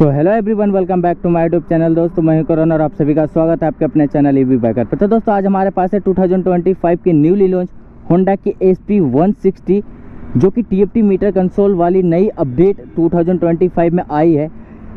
So hello everyone, welcome back to my YouTube channel. दोस्तों मैं करण और आप सभी का स्वागत है आपके अपने चैनल ईवी बाइकर पर। तो दोस्तों आज हमारे पास है 2025 की न्यूली लॉन्च होंडा की SP 160 जो कि TFT मीटर कंसोल वाली नई अपडेट 2025 में आई है।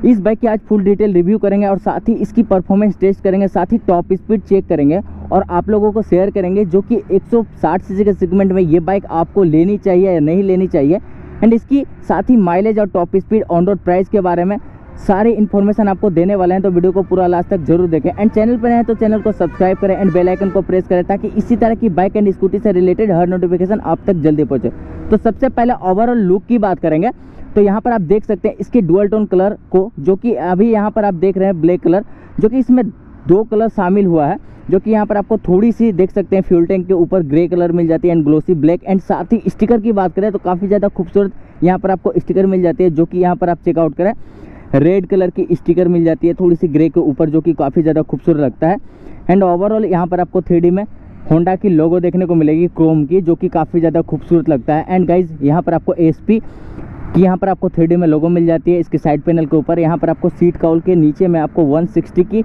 इस बाइक की आज फुल डिटेल रिव्यू करेंगे और साथ ही इसकी परफॉर्मेंस टेस्ट करेंगे, साथ ही टॉप स्पीड चेक करेंगे और आप लोगों को शेयर करेंगे जो कि 160 सीसी के सेगमेंट में ये बाइक आपको लेनी चाहिए या नहीं लेनी चाहिए। एंड इसकी साथ ही माइलेज और top speed on road price के बारे में सारे इन्फॉर्मेशन आपको देने वाले हैं, तो वीडियो को पूरा लास्ट तक जरूर देखें। एंड चैनल पर हैं तो चैनल को सब्सक्राइब करें एंड बेल आइकन को प्रेस करें ताकि इसी तरह की बाइक एंड स्कूटी से रिलेटेड हर नोटिफिकेशन आप तक जल्दी पहुंचे। तो सबसे पहले ओवरऑल लुक की बात करेंगे तो यहाँ पर आप देख सकते हैं इसके डुअल टोन कलर को, जो कि अभी यहाँ पर आप देख रहे हैं ब्लैक कलर, जो कि इसमें दो कलर शामिल हुआ है, जो कि यहाँ पर आपको थोड़ी सी देख सकते हैं फ्यूल टैंक के ऊपर ग्रे कलर मिल जाती है एंड ग्लोसी ब्लैक। एंड साथ ही स्टिकर की बात करें तो काफ़ी ज़्यादा खूबसूरत यहाँ पर आपको स्टिकर मिल जाती है, जो कि यहाँ पर आप चेकआउट करें रेड कलर की स्टिकर मिल जाती है थोड़ी सी ग्रे के ऊपर, जो कि काफ़ी ज़्यादा खूबसूरत लगता है। एंड ओवरऑल यहाँ पर आपको 3D में होंडा की लोगो देखने को मिलेगी क्रोम की, जो कि काफ़ी ज़्यादा खूबसूरत लगता है। एंड गाइज यहाँ पर आपको SP की यहाँ पर आपको 3D में लोगो मिल जाती है इसके साइड पैनल के ऊपर। यहाँ पर आपको सीट काउल के नीचे में आपको 160 की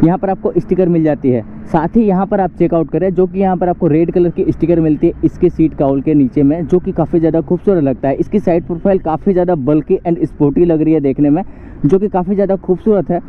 यहाँ पर आपको स्टिकर मिल जाती है। साथ ही यहाँ पर आप चेकआउट करें जो कि यहाँ पर आपको रेड कलर की स्टिकर मिलती है इसके सीट काउल के नीचे में, जो कि काफ़ी ज़्यादा खूबसूरत लगता है। इसकी साइड प्रोफाइल काफ़ी ज़्यादा बल्कि एंड स्पोर्टी लग रही है देखने में, जो कि काफ़ी ज़्यादा खूबसूरत है।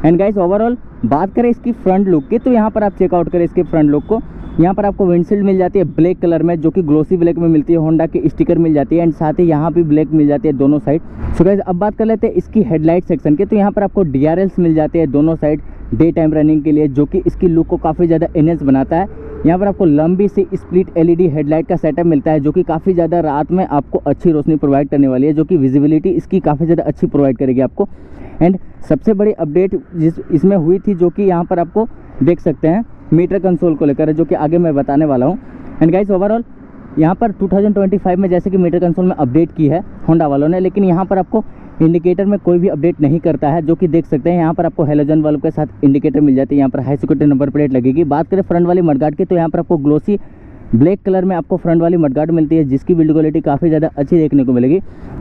एंड गाइस ओवरऑल बात करें इसकी फ्रंट लुक की तो यहाँ पर आप चेकआउट करें इसके फ्रंट लुक को। यहाँ पर आपको विंडशील्ड मिल जाती है ब्लैक कलर में, जो कि ग्लोसी ब्लैक में मिलती है। होंडा की स्टिकर मिल जाती है एंड साथ ही यहाँ भी ब्लैक मिल जाती है दोनों साइड। सो गाइस अब बात कर लेते हैं इसकी हेडलाइट सेक्शन के, तो यहाँ पर आपको DRLs मिल जाते हैं दोनों साइड डे टाइम रनिंग के लिए, जो कि इसकी लुक को काफ़ी ज़्यादा एनहेंस बनाता है। यहाँ पर आपको लंबी सी स्प्लिट LED हेडलाइट का सेटअप मिलता है, जो कि काफ़ी ज़्यादा रात में आपको अच्छी रोशनी प्रोवाइड करने वाली है, जो कि विजिबिलिटी इसकी काफ़ी ज़्यादा अच्छी प्रोवाइड करेगी आपको। एंड सबसे बड़ी अपडेट जिस इसमें हुई थी, जो कि यहाँ पर आपको देख सकते हैं मीटर कंसोल को लेकर, जो कि आगे मैं बताने वाला हूँ। एंड गाइस ओवरऑल यहाँ पर 2025 में जैसे कि मीटर कंसोल में अपडेट की है होंडा वालों ने, लेकिन यहाँ पर आपको इंडिकेटर में कोई भी अपडेट नहीं करता है, जो कि देख सकते हैं यहाँ पर आपको हेलोजन बल्ब के साथ इंडिकेटर मिल जाती है। यहाँ पर हाई सिक्योरिटी नंबर प्लेट लगेगी। बात करें फ्रंट वाली मडगार्ड की तो यहाँ पर आपको ग्लोसी ब्लैक कलर में आपको फ्रंट वाली मडगार्ड मिलती है, जिसकी बिल्ड क्वालिटी काफ़ी ज़्यादा अच्छी देखने को मिलेगी।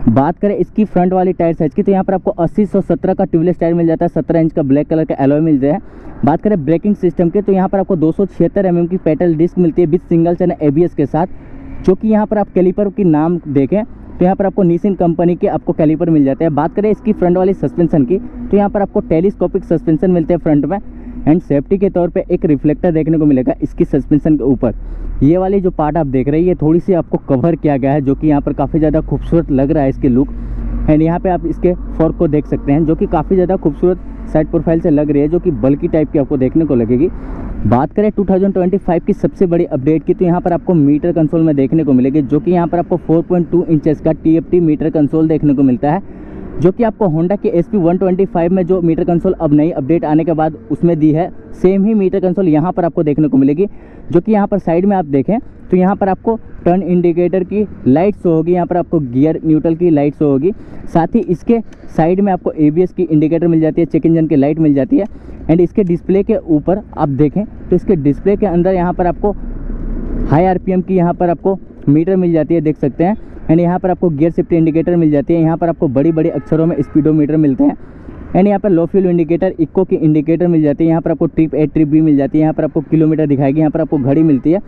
बात करें इसकी फ्रंट वाली टायर साइज की तो यहाँ पर आपको 80/117 का ट्यूबलेस टायर मिल जाता है, 17 इंच का ब्लैक कलर का एलॉय मिलता है। बात करें ब्रेकिंग सिस्टम के तो यहाँ पर आपको 276 mm की पेडल डिस्क मिलती है विद सिंगल चैनल ABS के साथ, जो कि यहाँ पर आप कैलिपर की नाम देखें तो यहाँ पर आपको निसिन कंपनी के आपको कैलिपर मिल जाते हैं। बात करें इसकी फ्रंट वाली सस्पेंशन की तो यहाँ पर आपको टेलीस्कोपिक सस्पेंशन मिलते हैं फ्रंट में। एंड सेफ्टी के तौर पे एक रिफ्लेक्टर देखने को मिलेगा इसकी सस्पेंशन के ऊपर। ये वाली जो पार्ट आप देख रहे हैं ये थोड़ी सी आपको कवर किया गया है, जो कि यहाँ पर काफ़ी ज़्यादा खूबसूरत लग रहा है इसके लुक। एंड यहाँ पे आप इसके फोर्क को देख सकते हैं, जो कि काफ़ी ज़्यादा खूबसूरत साइड प्रोफाइल से लग रही है, जो कि बल्कि टाइप की आपको देखने को लगेगी। बात करें 2025 की सबसे बड़ी अपडेट की तो यहाँ पर आपको मीटर कंसोल में देखने को मिलेगी, जो कि यहाँ पर आपको 4.2 इंचेस का TFT मीटर कंसोल देखने को मिलता है, जो कि आपको होंडा के SP 125 में जो मीटर कंसोल अब नई अपडेट आने के बाद उसमें दी है, सेम ही मीटर कंसोल यहाँ पर आपको देखने को मिलेगी। जो कि यहाँ पर साइड में आप देखें तो यहाँ पर आपको टर्न इंडिकेटर की लाइट शो होगी, यहाँ पर आपको गियर न्यूट्रल की लाइट शो होगी, साथ ही इसके साइड में आपको ABS की इंडिकेटर मिल जाती है, चेक इंजन की लाइट मिल जाती है। एंड इसके डिस्प्ले के ऊपर आप देखें तो इसके डिस्प्ले के अंदर यहाँ पर आपको हाई RPM की यहाँ पर आपको मीटर मिल जाती है, देख सकते हैं। एंड यहाँ पर आपको गियर शिफ्ट इंडिकेटर मिल जाती है, यहाँ पर आपको बड़ी बड़ी अक्षरों में स्पीडोमीटर मिलते हैं। एंड यहाँ पर लो फ्यूल इंडिकेटर इको की इंडिकेटर मिल जाती है, यहाँ पर आपको ट्रिप A ट्रिप B मिल जाती है, यहाँ पर आपको किलोमीटर दिखाएगी, यहाँ पर आपको घड़ी मिलती है।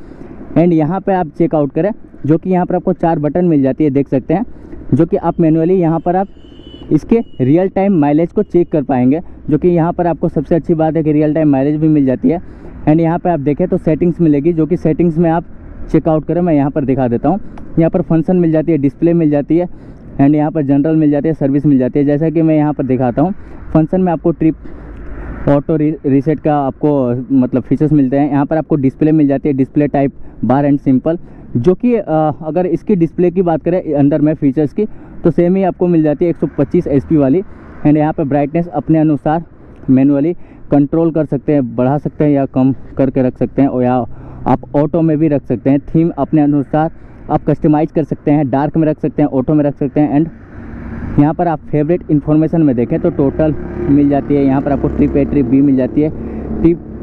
एंड यहाँ पे आप चेकआउट करें जो कि यहाँ पर आपको 4 बटन मिल जाती है, देख सकते हैं, जो कि आप मैनुअली यहाँ पर आप इसके रियल टाइम माइलेज को चेक कर पाएंगे, जो कि यहाँ पर आपको सबसे अच्छी बात है कि रियल टाइम माइलेज भी मिल जाती है। एंड यहाँ पे आप देखें तो सेटिंग्स मिलेगी, जो कि सेटिंग्स में आप चेकआउट करें, मैं यहाँ पर दिखा देता हूँ। यहाँ पर फंक्शन मिल जाती है, डिस्प्ले मिल जाती है, एंड यहाँ पर जनरल मिल जाती है, सर्विस मिल जाती है। जैसा कि मैं यहाँ पर दिखाता हूँ, फंक्शन में आपको ट्रिप ऑटो रीसेट का आपको मतलब फीचर्स मिलते हैं। यहाँ पर आपको डिस्प्ले मिल जाती है, display type bar and simple, जो कि अगर इसकी डिस्प्ले की बात करें अंदर में फीचर्स की तो सेम ही आपको मिल जाती है 125 SP वाली। एंड यहाँ पर ब्राइटनेस अपने अनुसार मैनुअली कंट्रोल कर सकते हैं, बढ़ा सकते हैं या कम करके रख सकते हैं, और या आप ऑटो में भी रख सकते हैं। थीम अपने अनुसार आप कस्टमाइज़ कर सकते हैं, डार्क में रख सकते हैं, ऑटो में रख सकते हैं। एंड यहाँ पर आप फेवरेट इन्फॉर्मेशन में देखें तो टोटल मिल जाती है, यहाँ पर आपको ट्रिप A ट्रिप B मिल जाती है,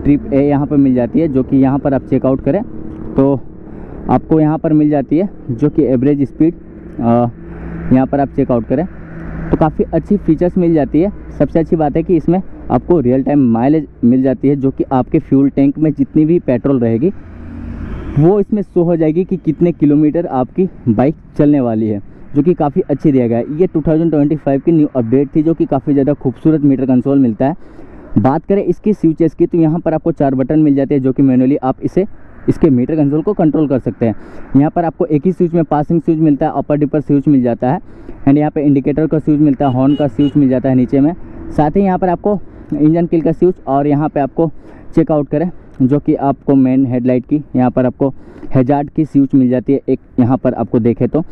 ट्रिप A यहाँ पर मिल जाती है, जो कि यहाँ पर आप चेकआउट करें तो आपको यहाँ पर मिल जाती है, जो कि एवरेज स्पीड यहाँ पर आप चेकआउट करें तो काफ़ी अच्छी फीचर्स मिल जाती है। सबसे अच्छी बात है कि इसमें आपको रियल टाइम माइलेज मिल जाती है, जो कि आपके फ्यूल टैंक में जितनी भी पेट्रोल रहेगी वो इसमें शो हो जाएगी कि कितने किलोमीटर आपकी बाइक चलने वाली है, जो कि काफ़ी अच्छी दिया गया है। ये 2025 की न्यू अपडेट थी, जो कि काफ़ी ज़्यादा खूबसूरत मीटर कंसोल मिलता है। बात करें इसकी स्विचेस की, तो यहाँ पर आपको 4 बटन मिल जाते हैं, जो कि मैनुअली आप इसके मीटर कंसोल को कंट्रोल कर सकते हैं। यहाँ पर आपको एक ही स्विच में पासिंग स्विच मिलता है, अपर डिपर स्विच मिल जाता है, एंड यहाँ पे इंडिकेटर का स्विच मिलता है, हॉर्न का स्विच मिल जाता है नीचे में। साथ ही यहाँ पर आपको इंजन किल का स्विच, और यहाँ पे आपको चेकआउट करें जो कि आपको मेन हेडलाइट की यहाँ पर आपको हैजार्ड की स्विच मिल जाती है। एक यहाँ पर आपको देखें तो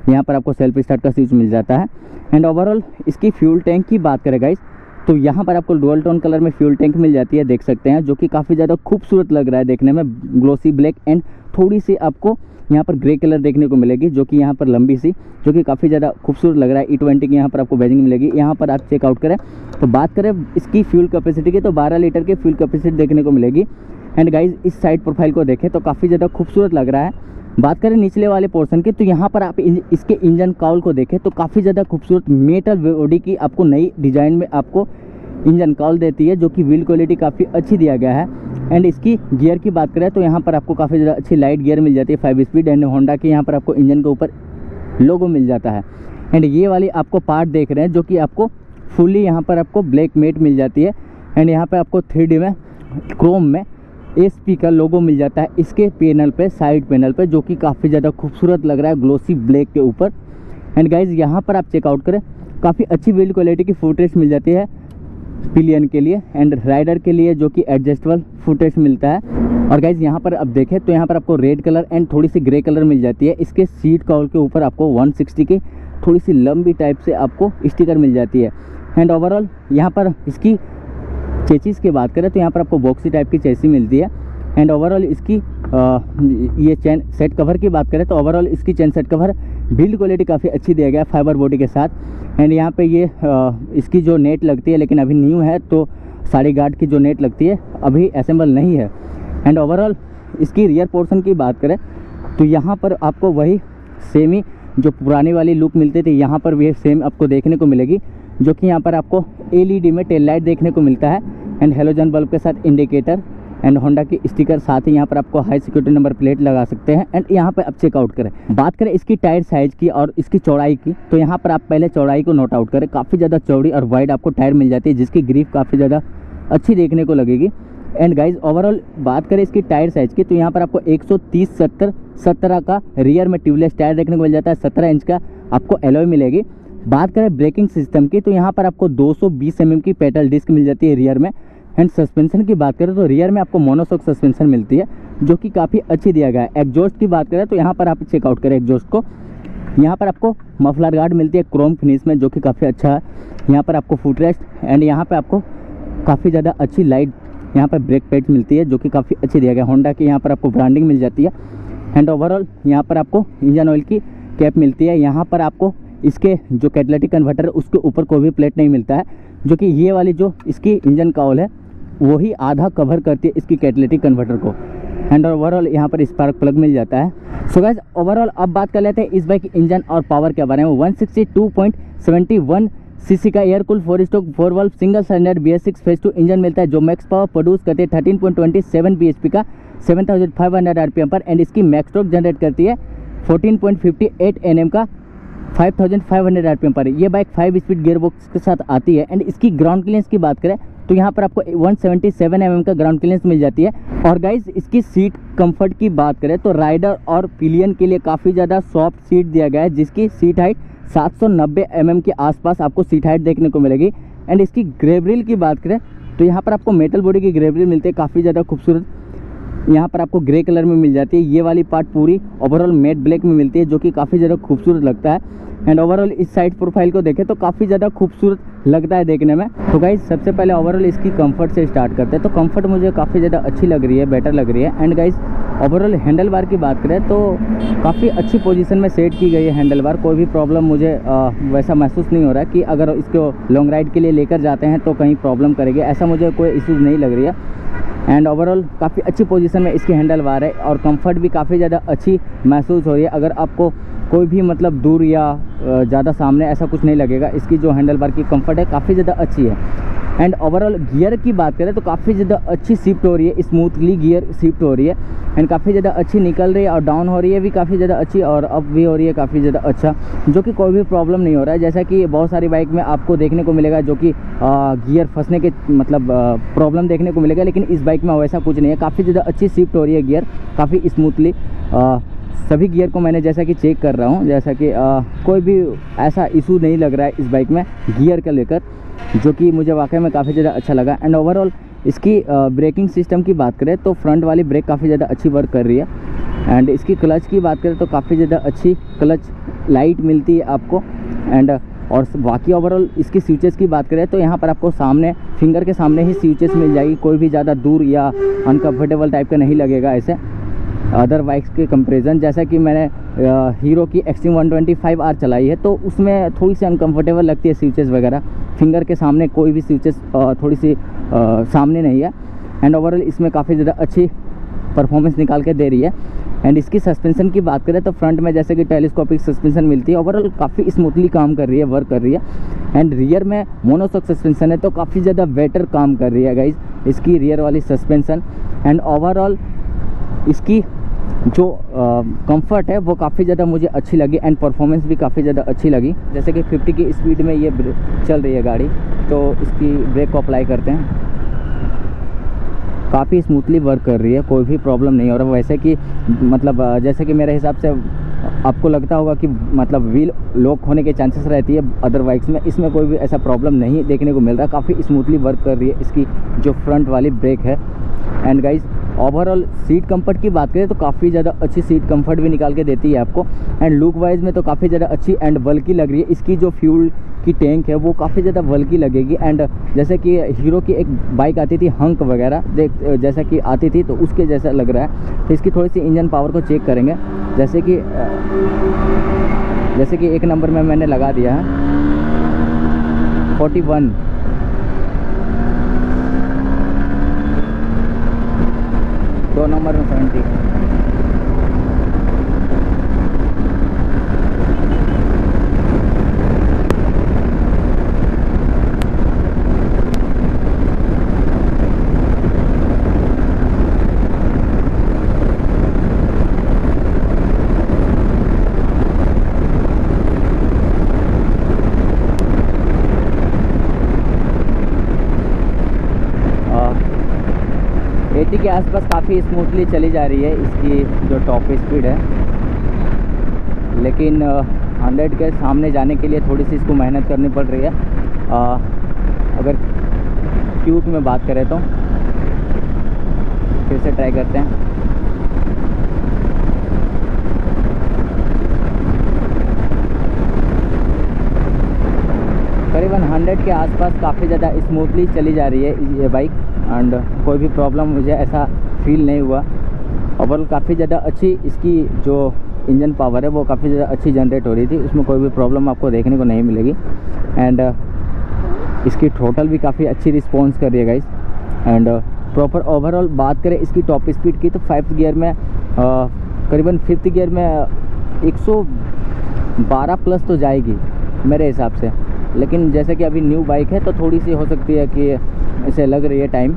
यहाँ पर आपको सेल्फ स्टार्ट का स्विच मिल जाता है। एंड ओवरऑल इसकी फ्यूल टैंक की बात करें गाइस, तो यहाँ पर आपको डुअल टोन कलर में फ्यूल टैंक मिल जाती है, देख सकते हैं, जो कि काफ़ी ज़्यादा खूबसूरत लग रहा है देखने में। ग्लोसी ब्लैक एंड थोड़ी सी आपको यहाँ पर ग्रे कलर देखने को मिलेगी, जो कि यहाँ पर लंबी सी, जो कि काफ़ी ज़्यादा खूबसूरत लग रहा है। E20 की यहाँ पर आपको बैजिंग मिलेगी। यहाँ पर आप चेकआउट करें तो बात करें इसकी फ्यूल कैपेसिटी की, तो 12 लीटर की फ्यूल कैपेसिटी देखने को मिलेगी। एंड गाइज इस साइड प्रोफाइल को देखें तो काफ़ी ज़्यादा खूबसूरत लग रहा है। बात करें निचले वाले पोर्शन की, तो यहाँ पर आप इसके इंजन काउल को देखें तो काफ़ी ज़्यादा खूबसूरत मेटल बॉडी की आपको नई डिज़ाइन में आपको इंजन काउल देती है, जो कि व्हील क्वालिटी काफ़ी अच्छी दिया गया है। एंड इसकी गियर की बात करें तो यहाँ पर आपको काफ़ी ज़्यादा अच्छी लाइट गियर मिल जाती है 5 स्पीड, एंड होंडा की यहाँ पर आपको इंजन के ऊपर लोगो मिल जाता है। एंड ये वाली आपको पार्ट देख रहे हैं, जो कि आपको फुली यहाँ पर आपको ब्लैक मेट मिल जाती है। एंड यहाँ पर आपको 3D में क्रोम में SP का लोगो मिल जाता है इसके पैनल पे, साइड पैनल पे, जो कि काफ़ी ज़्यादा खूबसूरत लग रहा है ग्लोसी ब्लैक के ऊपर। एंड गाइज यहाँ पर आप चेकआउट करें काफ़ी अच्छी बिल्ड क्वालिटी की फुटेज मिल जाती है पिलियन के लिए एंड राइडर के लिए, जो कि एडजस्टेबल फुटेज मिलता है। और गाइज यहाँ पर अब देखें तो यहाँ पर आपको रेड कलर एंड थोड़ी सी ग्रे कलर मिल जाती है। इसके सीट कवर के ऊपर आपको 160 की थोड़ी सी लंबी टाइप से आपको स्टिकर मिल जाती है। एंड ओवरऑल यहाँ पर इसकी चेसिस की बात करें तो यहाँ पर आपको बॉक्सी टाइप की चेसी मिलती है। एंड ओवरऑल इसकी ये चैन सेट कवर की बात करें तो ओवरऑल इसकी चैन सेट कवर बिल्ड क्वालिटी काफ़ी अच्छी दिया गया है फाइबर बॉडी के साथ। एंड यहाँ पे ये इसकी जो नेट लगती है, लेकिन अभी न्यू है, तो साड़ी गार्ड की जो नेट लगती है अभी असेंबल नहीं है। एंड ओवरऑल इसकी रियर पोर्शन की बात करें तो यहाँ पर आपको वही सेम ही जो पुरानी वाली लुक मिलती थी, यहाँ पर भी सेम आपको देखने को मिलेगी, जो कि यहाँ पर आपको LED में टेल लाइट देखने को मिलता है एंड हेलोजन बल्ब के साथ इंडिकेटर एंड होंडा की स्टिकर। साथ ही यहाँ पर आपको हाई सिक्योरिटी नंबर प्लेट लगा सकते हैं। एंड यहाँ पर आप चेकआउट करें, बात करें इसकी टायर साइज़ की और इसकी चौड़ाई की, तो यहाँ पर आप पहले चौड़ाई को नोट आउट करें। काफ़ी ज़्यादा चौड़ी और वाइड आपको टायर मिल जाती है, जिसकी ग्रिप काफ़ी ज़्यादा अच्छी देखने को लगेगी। एंड गाइज ओवरऑल बात करें इसकी टायर साइज़ की, तो यहाँ पर आपको 130/70 का रियर में ट्यूबलेस टायर देखने को मिल जाता है। 17 इंच का आपको एलॉय मिलेगी। बात करें ब्रेकिंग सिस्टम की, तो यहाँ पर आपको 220 mm की पेडल डिस्क मिल जाती है रियर में। एंड सस्पेंशन की बात करें तो रियर में आपको मोनोशॉक सस्पेंशन मिलती है, जो कि काफ़ी अच्छी दिया गया है। एग्जॉस्ट की बात करें तो यहाँ पर आप चेकआउट करें एग्जॉस्ट को, यहाँ पर आपको मफलर गार्ड मिलती है क्रोम फिनिश में, जो कि काफ़ी अच्छा है। यहाँ पर आपको फुट रेस्ट एंड यहाँ पर आपको काफ़ी ज़्यादा अच्छी लाइट यहाँ पर ब्रेक पैड मिलती है, जो कि काफ़ी अच्छी दिया गया। होंडा की यहाँ पर आपको ब्रांडिंग मिल जाती है। एंड ओवरऑल यहाँ पर आपको इंजन ऑयल की कैप मिलती है। यहाँ पर आपको इसके जो कैटालिटिक कन्वर्टर है उसके ऊपर कोई भी प्लेट नहीं मिलता है, जो कि ये वाली जो इसकी इंजन काउल है वही आधा कवर करती है इसकी कैटालिटिक कन्वर्टर को। एंड ओवरऑल यहाँ पर स्पार्क प्लग मिल जाता है। सो गाइस ओवरऑल अब बात कर लेते हैं इस बाइक की इंजन और पावर के बारे में। 162.71 सीसी का air cool 4 stroke 4 valve single cylinder BS6 phase 2 engine मिलता है, जो मैक्स पावर प्रोड्यूस करती है 13.27 bhp का 7500 RPM पर। एंड इसकी मैक्स टॉर्क जनरेट करती है 14.58 Nm का 5500 RPM पर। ये बाइक 5 स्पीड गियर बॉक्स के साथ आती है। एंड इसकी ग्राउंड क्लियरेंस की बात करें तो यहाँ पर आपको 177 mm का ग्राउंड क्लियरेंस मिल जाती है। और गाइज इसकी सीट कंफर्ट की बात करें तो राइडर और पिलियन के लिए काफ़ी ज़्यादा सॉफ्ट सीट दिया गया है, जिसकी सीट हाइट 790 mm के आसपास आपको सीट हाइट देखने को मिलेगी। एंड इसकी ग्रेवरिल की बात करें तो यहाँ पर आपको मेटल बॉडी की ग्रेवरिल मिलती है, काफ़ी ज़्यादा खूबसूरत। यहाँ पर आपको ग्रे कलर में मिल जाती है। ये वाली पार्ट पूरी ओवरऑल मैट ब्लैक में मिलती है, जो कि काफ़ी ज़्यादा खूबसूरत लगता है। एंड ओवरऑल इस साइड प्रोफाइल को देखें तो काफ़ी ज़्यादा खूबसूरत लगता है देखने में। तो गाइज सबसे पहले ओवरऑल इसकी कंफर्ट से स्टार्ट करते हैं। तो कंफर्ट मुझे काफ़ी ज़्यादा अच्छी लग रही है, बेटर लग रही है। And guys overall handle bar की बात करें तो काफ़ी अच्छी पोजीशन में सेट की गई है हैंडल बार। कोई भी प्रॉब्लम मुझे वैसा महसूस नहीं हो रहा है कि अगर इसको लॉन्ग राइड के लिए लेकर जाते हैं तो कहीं प्रॉब्लम करेगी, ऐसा मुझे कोई इशूज़ नहीं लग रही है। एंड ओवरऑल काफ़ी अच्छी पोजीशन में इसकी हैंडल बार है और कंफर्ट भी काफ़ी ज़्यादा अच्छी महसूस हो रही है। अगर आपको कोई भी मतलब दूर या ज़्यादा सामने ऐसा कुछ नहीं लगेगा। इसकी जो हैंडल बार की कंफर्ट है काफ़ी ज़्यादा अच्छी है। एंड ओवरऑल गियर की बात करें तो काफ़ी ज़्यादा अच्छी शिफ्ट हो रही है, स्मूथली गियर शिफ्ट हो रही है एंड काफ़ी ज़्यादा अच्छी निकल रही है, और डाउन हो रही है भी काफ़ी ज़्यादा अच्छी, और अप भी हो रही है काफ़ी ज़्यादा अच्छा, जो कि कोई भी प्रॉब्लम नहीं हो रहा है। जैसा कि बहुत सारी बाइक में आपको देखने को मिलेगा जो कि गियर फंसने के मतलब प्रॉब्लम देखने को मिलेगा, लेकिन इस बाइक में वैसा कुछ नहीं है। काफ़ी ज़्यादा अच्छी शिफ्ट हो रही है गियर, काफ़ी स्मूथली। सभी गियर को मैंने जैसा कि चेक कर रहा हूँ, जैसा कि कोई भी ऐसा इशू नहीं लग रहा है इस बाइक में गियर का लेकर, जो कि मुझे वाकई में काफ़ी ज़्यादा अच्छा लगा। एंड ओवरऑल इसकी ब्रेकिंग सिस्टम की बात करें तो फ्रंट वाली ब्रेक काफ़ी ज़्यादा अच्छी वर्क कर रही है। एंड इसकी क्लच की बात करें तो काफ़ी ज़्यादा अच्छी क्लच लाइट मिलती है आपको। एंड और बाकी ओवरऑल इसकी स्विचेस की बात करें तो यहाँ पर आपको सामने फिंगर के सामने ही स्विचेस मिल जाएगी, कोई भी ज़्यादा दूर या अनकम्फर्टेबल टाइप का नहीं लगेगा ऐसे अदर बाइक्स के कंपैरिजन। जैसा कि मैंने हीरो की एक्सट्रीम 125R चलाई है तो उसमें थोड़ी सी अनकंफर्टेबल लगती है स्विचेस वगैरह, फिंगर के सामने कोई भी स्विचेस थोड़ी सी सामने नहीं है। एंड ओवरऑल इसमें काफ़ी ज़्यादा अच्छी परफॉर्मेंस निकाल के दे रही है। एंड इसकी सस्पेंशन की बात करें तो फ्रंट में जैसे कि टेलीस्कोपिक सस्पेंशन मिलती है, ओवरऑल काफ़ी स्मूथली काम कर रही है, वर्क कर रही है। एंड रियर में मोनोशॉक सस्पेंशन है तो काफ़ी ज़्यादा बेटर काम कर रही है गाइज इसकी रियर वाली सस्पेंशन। एंड ओवरऑल इसकी जो कंफर्ट है वो काफ़ी ज़्यादा मुझे अच्छी लगी एंड परफॉर्मेंस भी काफ़ी ज़्यादा अच्छी लगी। जैसे कि 50 की स्पीड में ये चल रही है गाड़ी, तो इसकी ब्रेक को अप्लाई करते हैं, काफ़ी स्मूथली वर्क कर रही है, कोई भी प्रॉब्लम नहीं हो रहा। वैसे कि मतलब जैसे कि मेरे हिसाब से आपको लगता होगा कि मतलब व्हील लॉक होने के चांसेस रहती है अदर बाइक्स में, इसमें कोई भी ऐसा प्रॉब्लम नहीं देखने को मिल रहा, काफ़ी स्मूथली वर्क कर रही है इसकी जो फ्रंट वाली ब्रेक है। And guys overall seat comfort की बात करें तो काफ़ी ज़्यादा अच्छी सीट कंफर्ट भी निकाल के देती है आपको। एंड लुक वाइज में तो काफ़ी ज़्यादा अच्छी एंड बल्कि लग रही है। इसकी जो फ्यूल की टैंक है वो काफ़ी ज़्यादा बल्कि लगेगी। एंड जैसे कि हीरो की एक बाइक आती थी हंक वगैरह जैसा कि आती थी तो उसके जैसा लग रहा है। तो इसकी थोड़ी सी इंजन पावर को चेक करेंगे, जैसे कि एक नंबर में मैंने लगा दिया है 41, दो नंबर में 70। के आसपास काफ़ी स्मूथली चली जा रही है इसकी जो टॉप स्पीड है, लेकिन 100 के सामने जाने के लिए थोड़ी सी इसको मेहनत करनी पड़ रही है। अगर क्यूक में बात करें तो फिर से ट्राई करते हैं। करीबन 100 के आसपास काफ़ी ज़्यादा स्मूथली चली जा रही है ये बाइक एंड कोई भी प्रॉब्लम मुझे ऐसा फील नहीं हुआ। ओवरऑल काफ़ी ज़्यादा अच्छी इसकी जो इंजन पावर है वो काफ़ी ज़्यादा अच्छी जनरेट हो रही थी, उसमें कोई भी प्रॉब्लम आपको देखने को नहीं मिलेगी। एंड इसकी थ्रोटल भी काफ़ी अच्छी रिस्पॉन्स कर रही है गाइस। एंड प्रॉपर ओवरऑल बात करें इसकी टॉप स्पीड की तो 5th गियर में करीबन 5th गियर में 112 प्लस तो जाएगी मेरे हिसाब से, लेकिन जैसे कि अभी न्यू बाइक है तो थोड़ी सी हो सकती है कि ऐसे लग रही है टाइम।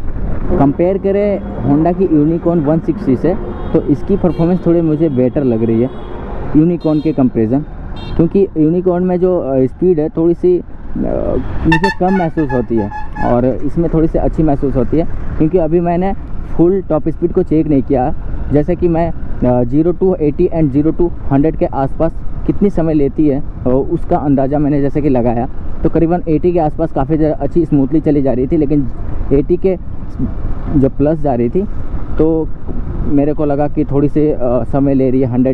कंपेयर करें होंडा की यूनिकॉर्न 160 से तो इसकी परफॉर्मेंस थोड़ी मुझे बेटर लग रही है यूनिकॉर्न के कंपैरिजन, क्योंकि यूनिकॉर्न में जो स्पीड है थोड़ी सी मुझे कम महसूस होती है और इसमें थोड़ी सी अच्छी महसूस होती है, क्योंकि अभी मैंने फुल टॉप स्पीड को चेक नहीं किया। जैसे कि मैं 0 to 80 एंड 0 to 100 के आसपास कितनी समय लेती है उसका अंदाज़ा मैंने जैसे कि लगाया तो करीबन 80 के आसपास काफ़ी ज़्यादा अच्छी स्मूथली चली जा रही थी, लेकिन 80 के जो प्लस जा रही थी तो मेरे को लगा कि थोड़ी सी समय ले रही है 100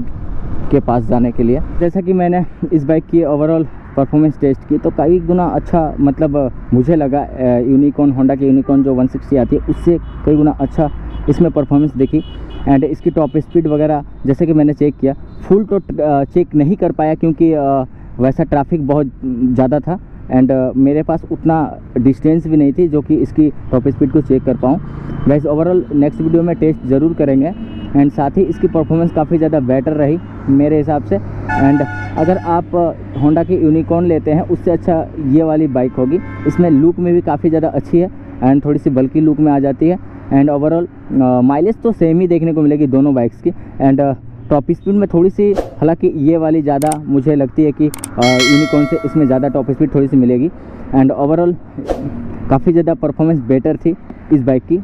के पास जाने के लिए। जैसा कि मैंने इस बाइक की ओवरऑल परफॉर्मेंस टेस्ट की तो कई गुना अच्छा मतलब मुझे लगा यूनिकॉर्न होंडा की यूनिकॉर्न जो 160 आती है उससे कई गुना अच्छा इसमें परफॉर्मेंस देखी। एंड इसकी टॉप स्पीड वगैरह जैसे कि मैंने चेक किया, फुल तो चेक नहीं कर पाया क्योंकि वैसा ट्रैफिक बहुत ज़्यादा था एंड मेरे पास उतना डिस्टेंस भी नहीं थी जो कि इसकी टॉप स्पीड को चेक कर पाऊँ। वैसे ओवरऑल नेक्स्ट वीडियो में टेस्ट ज़रूर करेंगे एंड साथ ही इसकी परफॉर्मेंस काफ़ी ज़्यादा बेटर रही मेरे हिसाब से। एंड अगर आप होंडा की यूनिकॉर्न लेते हैं उससे अच्छा ये वाली बाइक होगी। इसमें लुक में भी काफ़ी ज़्यादा अच्छी है एंड थोड़ी सी बल्कि लुक में आ जाती है। एंड ओवरऑल माइलेज तो सेम ही देखने को मिलेगी दोनों बाइक्स की। एंड टॉप स्पीड में थोड़ी सी, हालांकि ये वाली ज़्यादा मुझे लगती है कि यूनिकॉर्न से इसमें ज़्यादा टॉप स्पीड थोड़ी सी मिलेगी। एंड ओवरऑल काफ़ी ज़्यादा परफॉर्मेंस बेटर थी इस बाइक की।